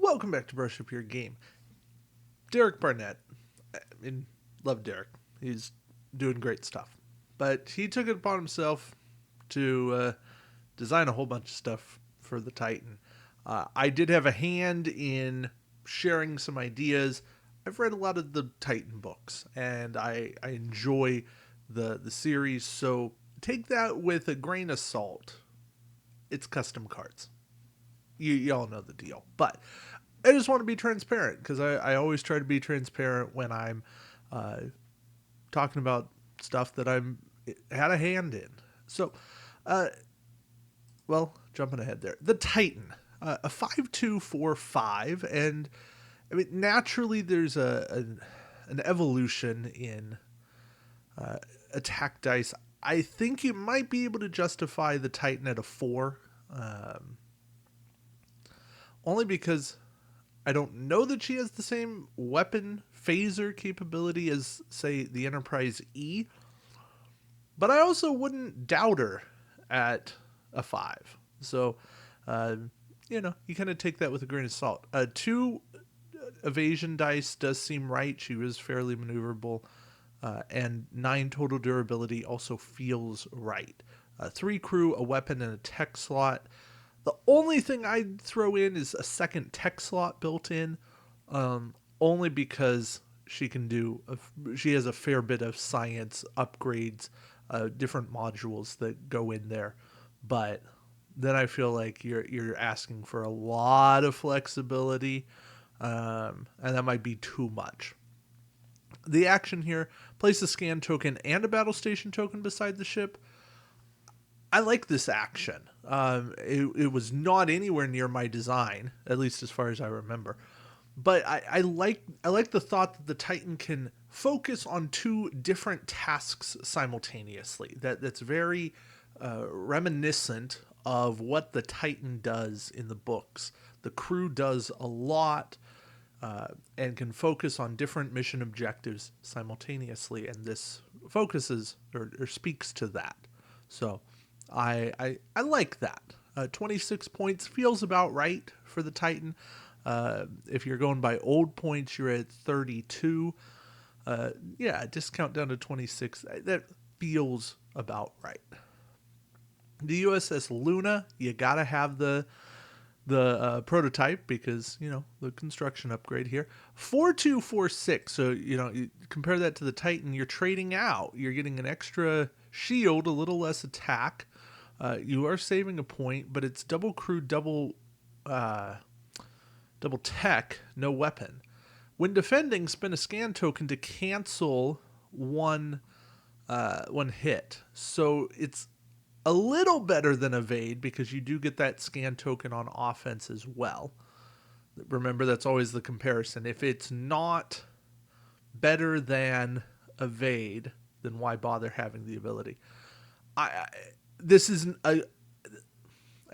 Welcome back to Brush Up Your Game. Derek Barnett. I mean, love Derek. He's doing great stuff. But he took it upon himself to design a whole bunch of stuff for the Titan. I did have a hand in sharing some ideas. I've read a lot of the Titan books, and I enjoy the series, so take that with a grain of salt. It's custom cards. You all know the deal. But I just want to be transparent because I always try to be transparent when I'm talking about stuff that I'm had a hand in. So, jumping ahead there. The Titan, a 5-2-4-5, and I mean naturally there's an evolution in attack dice. I think you might be able to justify the Titan at a 4. Only because I don't know that she has the same weapon phaser capability as, say, the Enterprise E. But I also wouldn't doubt her at a 5. So, you kind of take that with a grain of salt. 2 evasion dice does seem right. She was fairly maneuverable. And 9 total durability also feels right. 3 crew, a weapon, and a tech slot. The only thing I'd throw in is a second tech slot built in, only because she has a fair bit of science upgrades, different modules that go in there. But then I feel like you're asking for a lot of flexibility, and that might be too much. The action here: place a scan token and a battle station token beside the ship. I like this action. It was not anywhere near my design, at least as far as I remember. But I like the thought that the Titan can focus on 2 different tasks simultaneously. That's very reminiscent of what the Titan does in the books. The crew does a lot and can focus on different mission objectives simultaneously, and this focuses or speaks to that. So I like that. 26 points feels about right for the Titan. If you're going by old points, you're at 32. Discount down to 26. That feels about right. The USS Luna, you gotta have the prototype because, the construction upgrade here. 4-2-4-6. So, you compare that to the Titan, you're trading out. You're getting an extra shield, a little less attack. You are saving a point, but it's double crew, double tech, no weapon. When defending, spend a scan token to cancel one hit. So it's a little better than evade because you do get that scan token on offense as well. Remember, that's always the comparison. If it's not better than evade, then why bother having the ability? I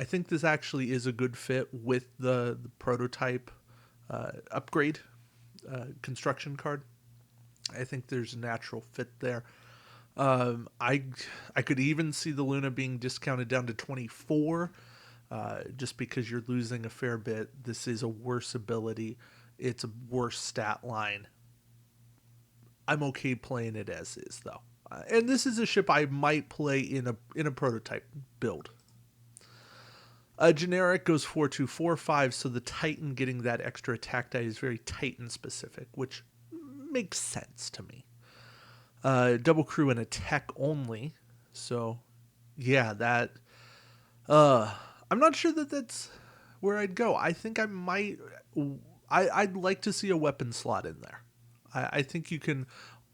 think this actually is a good fit with the prototype upgrade construction card. I think there's a natural fit there. I could even see the Luna being discounted down to 24, just because you're losing a fair bit. This is a worse ability. It's a worse stat line. I'm okay playing it as is, though. And this is a ship I might play in a prototype build. Generic goes 4-2-4-5, so the Titan getting that extra attack die is very Titan specific, which makes sense to me. Double crew and a tech only, so yeah, that. I'm not sure that that's where I'd go. I think I might. I'd like to see a weapon slot in there. I think you can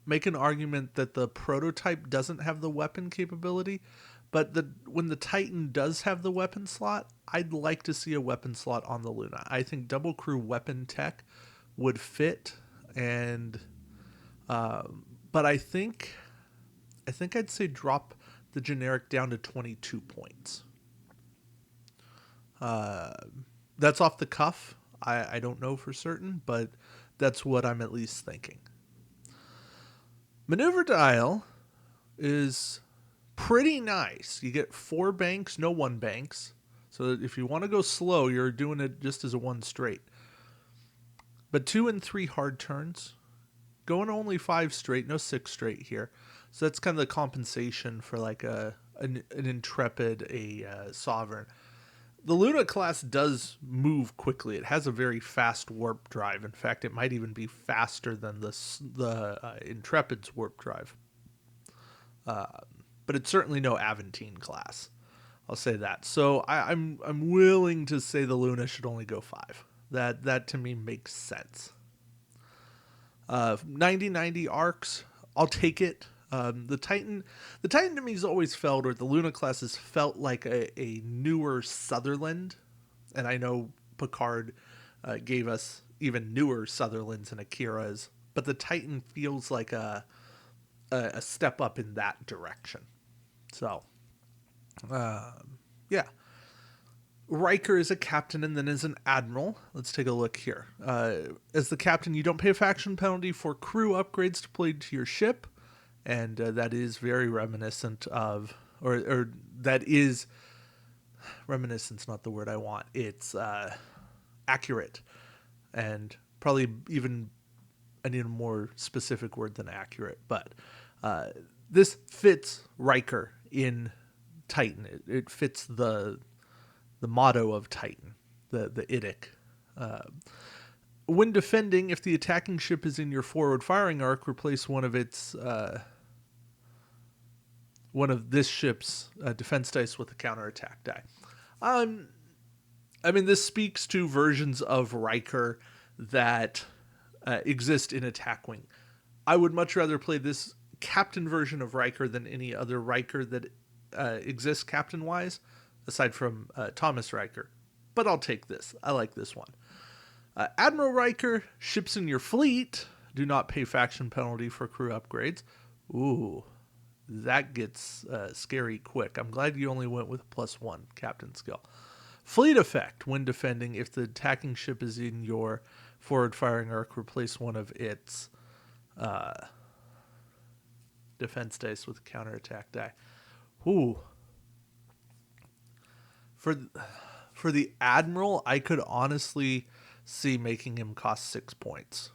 make an argument that the prototype doesn't have the weapon capability, but when the Titan does have the weapon slot, I'd like to see a weapon slot on the Luna. I think double crew weapon tech would fit, and but I think I'd say drop the generic down to 22 points. That's off the cuff. I don't know for certain, but that's what I'm at least thinking. Maneuver dial is pretty nice. You get 4 banks, no 1 banks. So if you want to go slow, you're doing it just as a 1 straight. but 2 and 3 hard turns. Going only 5 straight, no 6 straight here. So that's kind of the compensation for like an intrepid, sovereign. The Luna class does move quickly. It has a very fast warp drive. In fact, it might even be faster than the Intrepid's warp drive. But it's certainly no Aventine class. I'll say that. So I'm willing to say the Luna should only go 5. That to me makes sense. 90-90 arcs, I'll take it. The Titan to me has always felt, or the Luna class has felt like a newer Sutherland, and I know Picard gave us even newer Sutherlands and Akira's, but the Titan feels like a step up in that direction. So, yeah. Riker is a captain and then is an admiral. Let's take a look here. As the captain, you don't pay a faction penalty for crew upgrades deployed to your ship, and that is very reminiscent of, or that is, reminiscent's not the word I want. It's accurate, and probably even I need a more specific word than accurate, but this fits Riker in Titan. It fits the motto of Titan, the IDIC. When defending, if the attacking ship is in your forward firing arc, replace one of this ship's defense dice with a counterattack die. I mean, this speaks to versions of Riker that exist in Attack Wing. I would much rather play this captain version of Riker than any other Riker that exists captain-wise, aside from Thomas Riker. But I'll take this. I like this one. Admiral Riker, ships in your fleet do not pay faction penalty for crew upgrades. Ooh, that gets scary quick. I'm glad you only went with +1 captain skill. Fleet effect, when defending, if the attacking ship is in your forward firing arc, replace one of its defense dice with a counterattack die. Ooh. For the Admiral, I could honestly see making him cost 6 points.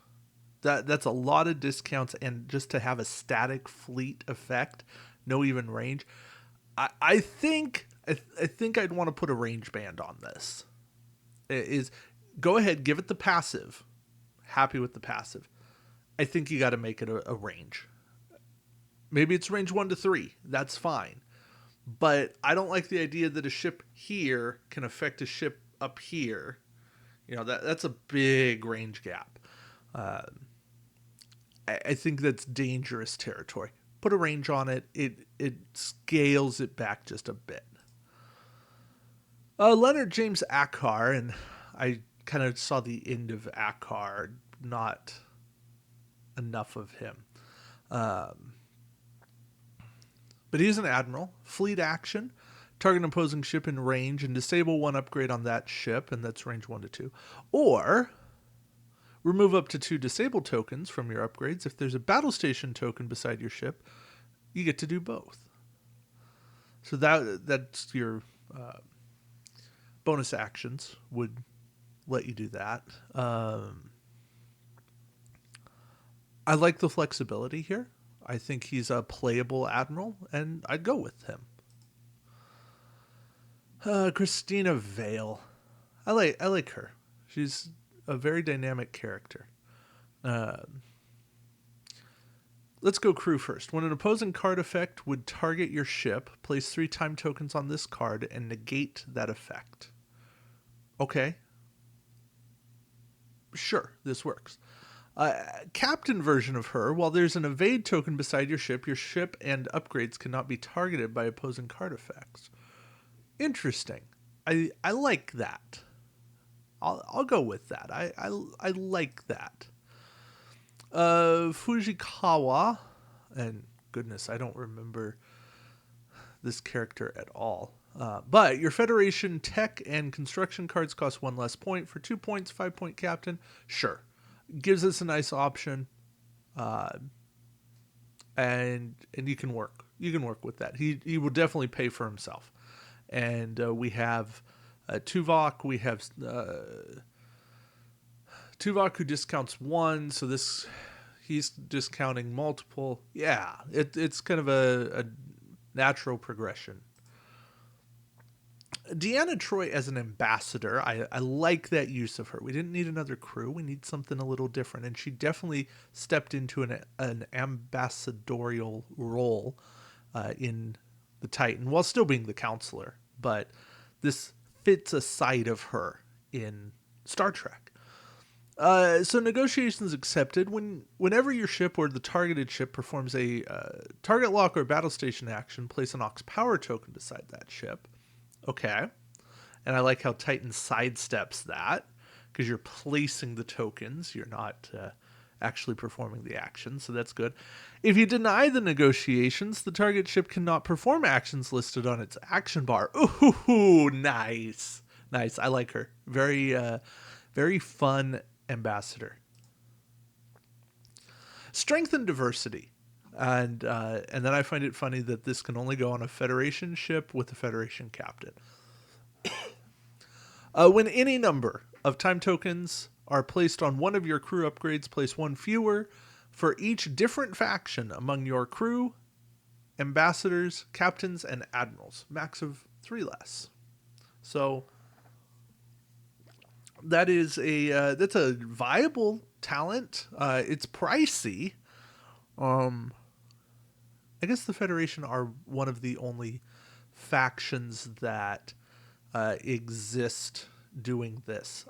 That's a lot of discounts, and just to have a static fleet effect, no even range. I think I'd want to put a range band on this. Go ahead, give it the passive. Happy with the passive. I think you got to make it a range. Maybe it's range 1 to 3. That's fine. But I don't like the idea that a ship here can affect a ship up here. You know, that's a big range gap. I think that's dangerous territory. Put a range on it. It scales it back just a bit. Leonard James Akar, and I kind of saw the end of Akar, not enough of him. But he's an admiral. Fleet action. Target an opposing ship in range and disable one upgrade on that ship, and that's range 1 to 2. Or remove up to 2 disable tokens from your upgrades. If there's a battle station token beside your ship, you get to do both. So that's your bonus actions would let you do that. I like the flexibility here. I think he's a playable admiral, and I'd go with him. Christina Vale. I like her. She's a very dynamic character. Let's go crew first. When an opposing card effect would target your ship, place 3 time tokens on this card and negate that effect. Okay. Sure, this works. Captain version of her, while there's an evade token beside your ship and upgrades cannot be targeted by opposing card effects. Interesting. I like that. I'll go with that. I like that. Fujikawa, and goodness, I don't remember this character at all. But your Federation tech and construction cards cost 1 less point. For 2 points, 5-point captain. Sure. Gives us a nice option. And you can work. You can work with that. He will definitely pay for himself. And we have Tuvok. We have Tuvok who discounts one, so he's discounting multiple. Yeah, it's kind of a natural progression. Deanna Troi as an ambassador, I like that use of her. We didn't need another crew. We need something a little different. And she definitely stepped into an ambassadorial role in the Titan while still being the counselor. But this fits a side of her in Star Trek. So negotiations accepted. Whenever your ship or the targeted ship performs a target lock or battle station action, place an aux power token beside that ship. Okay. And I like how Titan sidesteps that because you're placing the tokens. You're not actually performing the action, so that's good. If you deny the negotiations, the target ship cannot perform actions listed on its action bar. Ooh, nice. Nice. I like her. Very fun ambassador. Strength and diversity. And then I find it funny that this can only go on a Federation ship with a Federation captain. When any number of time tokens are placed on one of your crew upgrades, place one fewer for each different faction among your crew, ambassadors, captains, and admirals. Max of 3 less. So that's a viable talent. It's pricey. I guess the Federation are one of the only factions that exist doing this.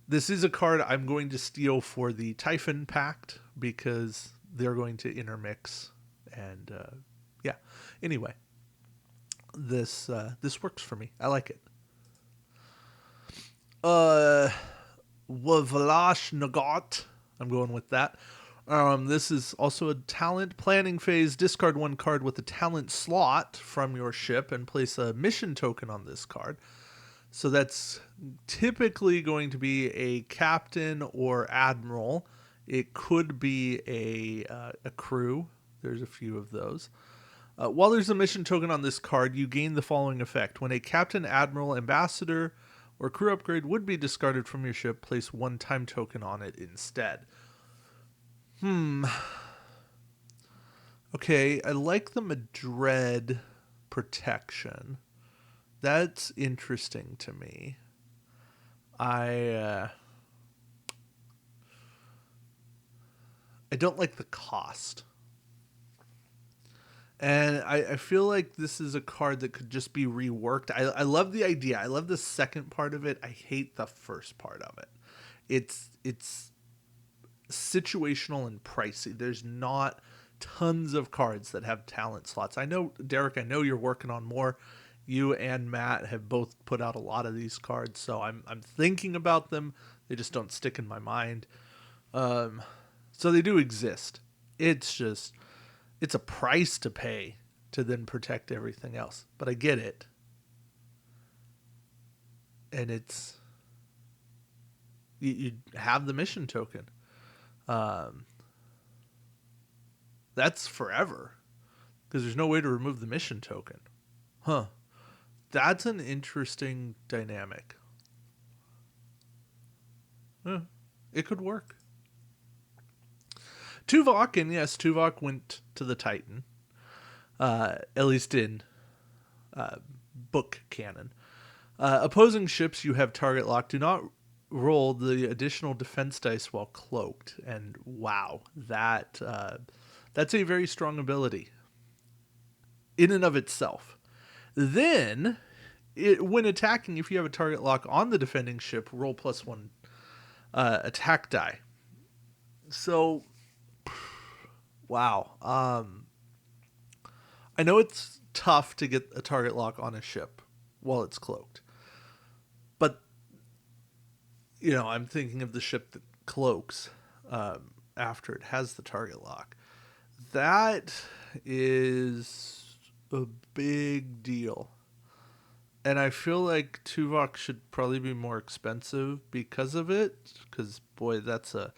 This is a card I'm going to steal for the Typhon Pact because they're going to intermix, and yeah. Anyway, this works for me. I like it. Wavalash Nagat. I'm going with that. This is also a talent planning phase. Discard one card with a talent slot from your ship and place a mission token on this card. So that's typically going to be a captain or admiral. It could be a crew. There's a few of those. While there's a mission token on this card, you gain the following effect. When a captain, admiral, ambassador, or crew upgrade would be discarded from your ship, place one time token on it instead. Okay, I like the Madrid protection. That's interesting to me. I don't like the cost. And I feel like this is a card that could just be reworked. I love the idea. I love the second part of it. I hate the first part of it. It's situational and pricey. There's not tons of cards that have talent slots. I know, Derek, I know you're working on more. You and Matt have both put out a lot of these cards, so I'm thinking about them. They just don't stick in my mind. So they do exist. It's a price to pay to then protect everything else. But I get it. And you have the mission token. That's forever because there's no way to remove the mission token. That's an interesting dynamic. It could work. Tuvok, and yes, Tuvok went to the Titan, at least in book canon. Opposing ships you have target lock do not roll the additional defense dice while cloaked, and wow, that's a very strong ability in and of itself. Then, when attacking, if you have a target lock on the defending ship, roll +1 attack die. So, wow. I know it's tough to get a target lock on a ship while it's cloaked. But, I'm thinking of the ship that cloaks after it has the target lock. That is a big deal. And I feel like Tuvok should probably be more expensive because of it. Because, boy, that's a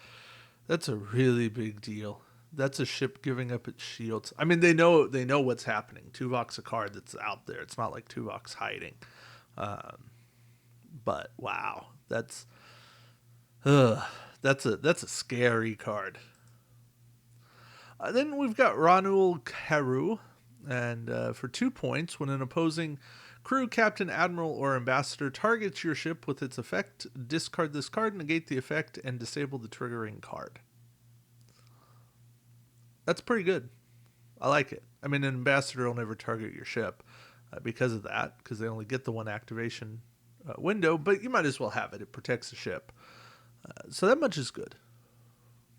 really big deal. That's a ship giving up its shields. I mean, they know what's happening. Tuvok's a card that's out there. It's not like Tuvok's hiding. But wow, that's Ugh, that's a scary card. Then we've got Ranul Karu, and for 2 points, when an opposing crew, captain, admiral, or ambassador targets your ship with its effect, discard this card, negate the effect, and disable the triggering card. That's pretty good. I like it. I mean, an ambassador will never target your ship because of that, because they only get the one activation window, but you might as well have it. It protects the ship. So that much is good.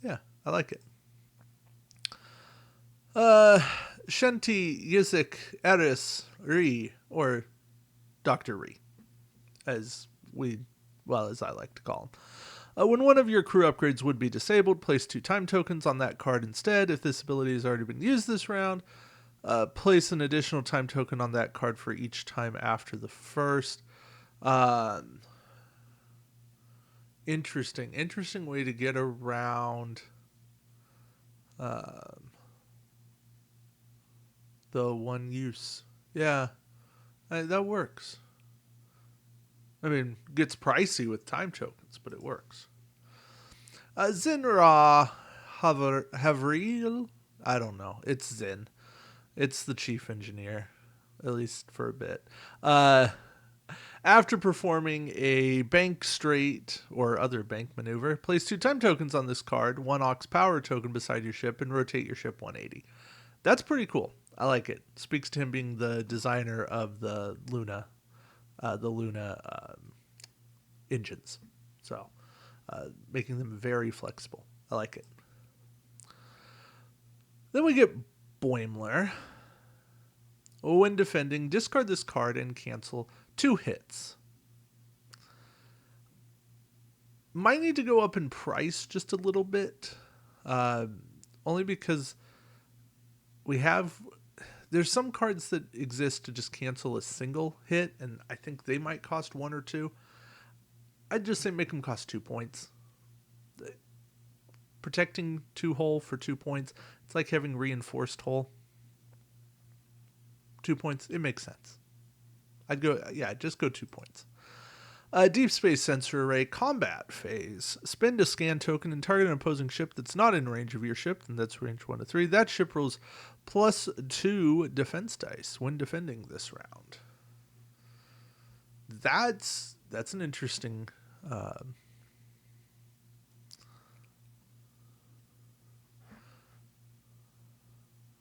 Yeah, I like it. Shanti Yizik Eris Ri, or Dr. Ri, as I like to call him. When one of your crew upgrades would be disabled, place 2 time tokens on that card instead. If this ability has already been used this round, place an additional time token on that card for each time after the first. Interesting way to get around the one use. Yeah, that works. I mean, gets pricey with time tokens, but it works. Zinra Havril. I don't know. It's Zin. It's the chief engineer, at least for a bit. After performing a bank straight or other bank maneuver, place 2 time tokens on this card, 1 Aux power token beside your ship, and rotate your ship 180. That's pretty cool. I like it. Speaks to him being the designer of the Luna engines. So, making them very flexible. I like it. Then we get Boimler. When defending, discard this card and cancel 2 hits. Might need to go up in price just a little bit. Only because there's some cards that exist to just cancel a single hit, and I think they might cost 1 or 2. I'd just say make them cost 2 points. Protecting 2 hull for 2 points, it's like having reinforced hull. 2 points, it makes sense. Just go 2 points. Deep Space Sensor Array Combat Phase. Spend a scan token and target an opposing ship that's not in range of your ship, and that's range 1 to 3. That ship rolls +2 defense dice when defending this round. That's an interesting...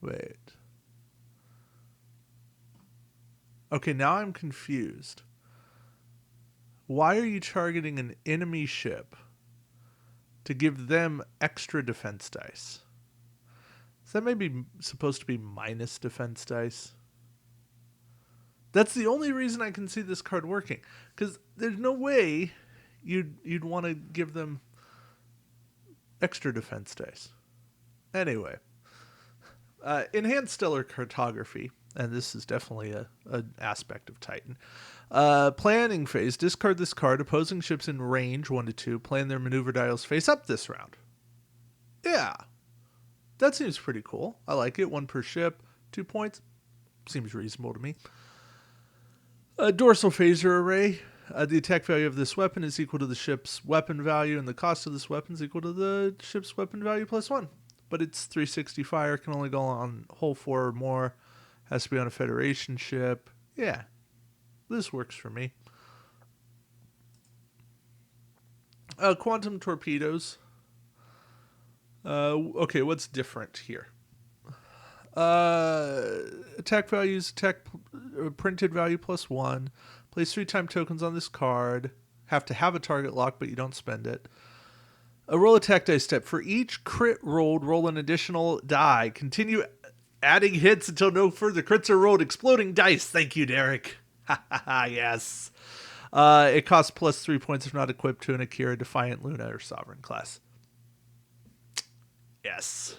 Wait. Okay, now I'm confused. Why are you targeting an enemy ship to give them extra defense dice? Is that maybe supposed to be minus defense dice? That's the only reason I can see this card working. Because there's no way you'd want to give them extra defense dice. Anyway. Enhanced Stellar Cartography, and this is definitely an aspect of Titan. Planning phase. Discard this card. Opposing ships in range 1 to 2 plan their maneuver dials face up this round. Yeah. That seems pretty cool. I like it. 1 per ship. 2 points. Seems reasonable to me. Dorsal Phaser Array. The attack value of this weapon is equal to the ship's weapon value, and the cost of this weapon is equal to the ship's weapon value +1. But it's 360 fire, can only go on hull 4 or more, has to be on a Federation ship. Yeah, this works for me. Quantum torpedoes. Okay, what's different here? Attack values, printed value +1. Place 3 time tokens on this card. Have to have a target lock, but you don't spend it. A roll attack dice step. For each crit rolled, roll an additional die. Continue adding hits until no further crits are rolled. Exploding dice. Thank you, Derek. Yes. It costs +3 points if not equipped to an Akira, Defiant, Luna, or Sovereign class. Yes.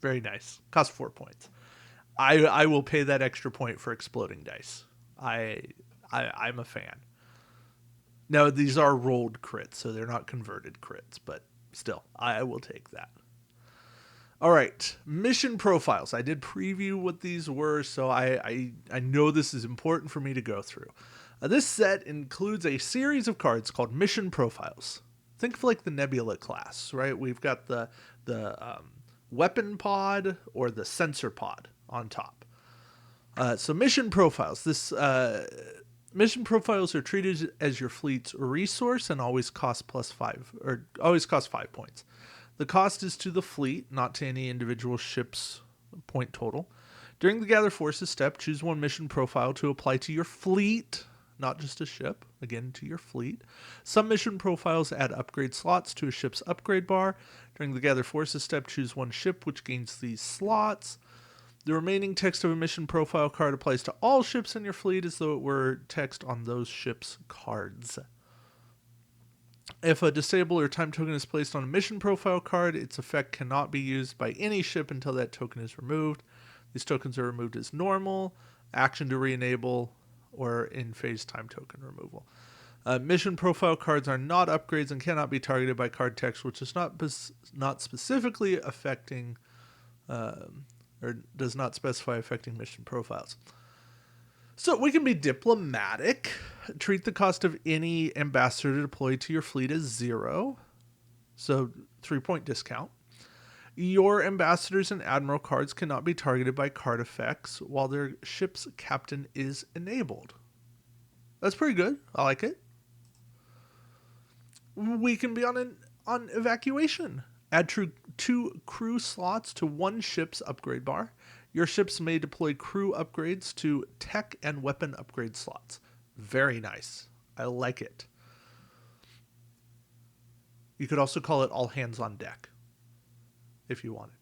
Very nice. Costs 4 points. I will pay that extra point for exploding dice. I'm a fan. Now, these are rolled crits, so they're not converted crits, but still, I will take that. All right, mission profiles. I did preview what these were, so I know this is important for me to go through. This set includes a series of cards called mission profiles. think of like the Nebula class, right? We've got the weapon pod or the sensor pod on top. So mission profiles. Mission profiles are treated as your fleet's resource and always cost always cost 5 points. The cost is to the fleet, not to any individual ship's point total. During the Gather Forces step, choose one mission profile to apply to your fleet, not just a ship, again, to your fleet. Some mission profiles add upgrade slots to a ship's upgrade bar. During the Gather Forces step, choose one ship which gains these slots. The remaining text of a mission profile card applies to all ships in your fleet as though it were text on those ships' cards. If a disable or time token is placed on a mission profile card, its effect cannot be used by any ship until that token is removed. These tokens are removed as normal, action to re-enable, or in-phase time token removal. Mission profile cards are not upgrades and cannot be targeted by card text, which is not specifically affecting or does not specify affecting mission profiles. So we can be diplomatic. Treat the cost of any ambassador deployed to your fleet as 0. So 3-point discount. Your ambassadors and admiral cards cannot be targeted by card effects while their ship's captain is enabled. That's pretty good. I like it. We can be on evacuation. Add 2 crew slots to one ship's upgrade bar. Your ships may deploy crew upgrades to tech and weapon upgrade slots. Very nice. I like it. You could also call it all hands on deck if you wanted.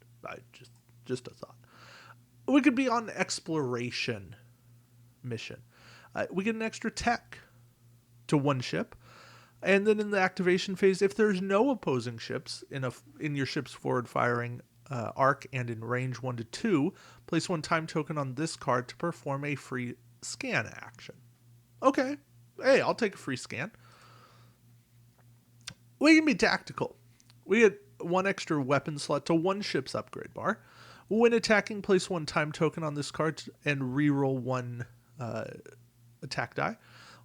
Just a thought. We could be on exploration mission. We get an extra tech to one ship. And then in the activation phase, if there's no opposing ships in your ship's forward firing arc and in range 1 to 2, place 1 time token on this card to perform a free scan action. Okay. Hey, I'll take a free scan. We can be tactical. We get 1 extra weapon slot to one ship's upgrade bar. When attacking, place 1 time token on this card and reroll 1 attack die.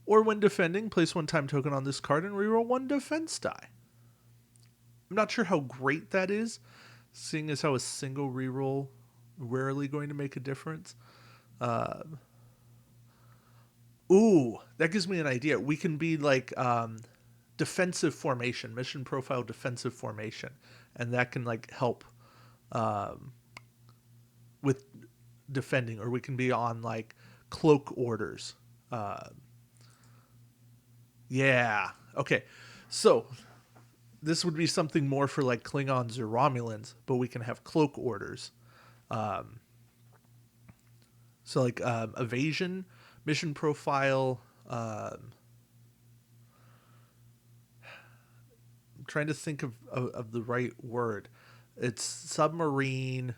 Or when defending, place 1 time token on this card and reroll 1 defense die. I'm not sure how great that is, seeing as how a single reroll rarely going to make a difference. Ooh, that gives me an idea. We can be like defensive formation, mission profile defensive formation, and that can like help with defending. Or we can be on like cloak orders. Yeah. Okay. So this would be something more for like Klingons or Romulans, but we can have cloak orders. So like evasion, mission profile. I'm trying to think of the right word. It's submarine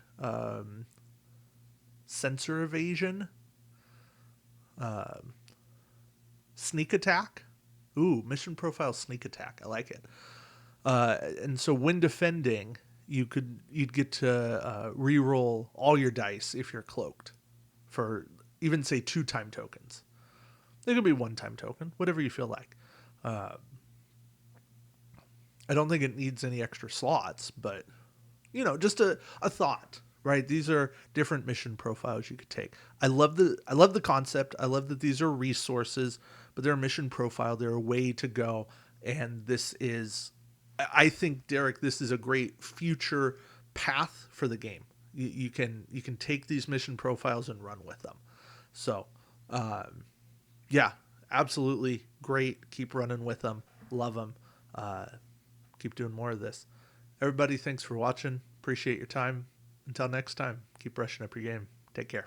sensor evasion. Sneak attack. Ooh, mission profile sneak attack. I like it. And so when defending, you'd get to reroll all your dice if you're cloaked for even say 2 time tokens. It could be 1 time token, whatever you feel like. I don't think it needs any extra slots, but just a thought, right? These are different mission profiles you could take. I love the concept. I love that these are resources, but they're a mission profile. They're a way to go. And this is, I think, Derek, this is a great future path for the game. You can take these mission profiles and run with them. So, yeah, absolutely great. Keep running with them. Love them. Keep doing more of this. Everybody, thanks for watching. Appreciate your time. Until next time, keep brushing up your game. Take care.